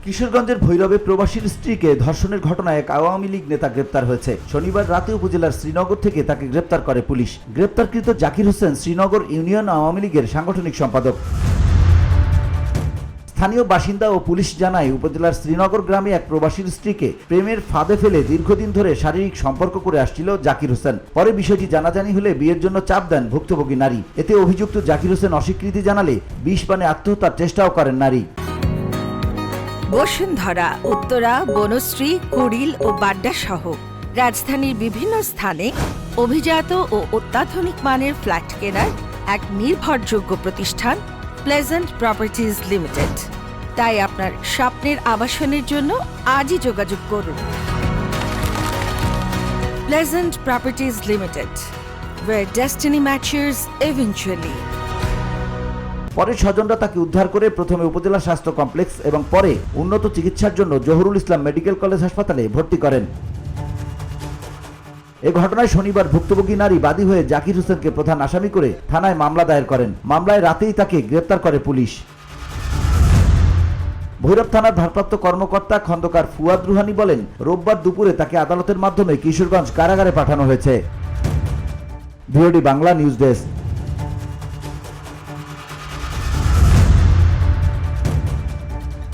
কিশোরগঞ্জের ভৈরবে প্রবাসীর স্ত্রীকে ধর্ষণের ঘটনায় এক আওয়ামী লীগ নেতা গ্রেপ্তার হয়েছে। শনিবার রাতে উপজেলার শ্রীনগর থেকে তাকে গ্রেপ্তার করে পুলিশ। গ্রেপ্তারকৃত জাকির হোসেন শ্রীনগর ইউনিয়ন আওয়ামী লীগের সাংগঠনিক সম্পাদক। স্থানীয় বাসিন্দা ও পুলিশ জানায়, উপজেলার শ্রীনগর গ্রামে এক প্রবাসীর স্ত্রীকে প্রেমের ফাঁদে ফেলে দীর্ঘদিন ধরে শারীরিক সম্পর্ক করে আসছিল জাকির হোসেন। পরে বিষয়টি জানাজানি হলে বিয়ের জন্য চাপ দেন ভুক্তভোগী নারী। এতে অভিযুক্ত জাকির হোসেন অস্বীকৃতি জানালে বিষ পানে আত্মহত্যার চেষ্টাও করেন নারী। বসুন্ধরা, উত্তরা, বনশ্রী, কুড়িল ও বাড্ডা সহ রাজধানীর বিভিন্ন স্থানে অভিজাত ও অত্যাধুনিক মানের ফ্ল্যাট কেনার এক নির্ভরযোগ্য প্রতিষ্ঠান প্লেজেন্ট প্রপার্টিজ লিমিটেড। তাই আপনার স্বপ্নের আবাসনের জন্য আজই যোগাযোগ করুন। Pleasant properties limited, where destiny matches eventually. পরে স্বজনরা তাকে উদ্ধার করে প্রথমে উপজেলা স্বাস্থ্য কমপ্লেক্স এবং পরে উন্নত চিকিৎসার জন্য জহুরুল ইসলাম মেডিকেল কলেজ হাসপাতালে ভর্তি করেন। এ ঘটনায় শনিবার ভুক্তভোগী নারী বাদী হয়ে জাকির হোসেনকে প্রধান আসামি করে থানায় মামলা দায়ের করেন। মামলায় রাতেই তাকে গ্রেপ্তার করে পুলিশ। ভৈরব থানার ভারপ্রাপ্ত কর্মকর্তা খন্দকার ফুয়াদ রুহানি বলেন, রোববার দুপুরে তাকে আদালতের মাধ্যমে কিশোরগঞ্জ কারাগারে পাঠানো হয়েছে। VOD Bangla news desk.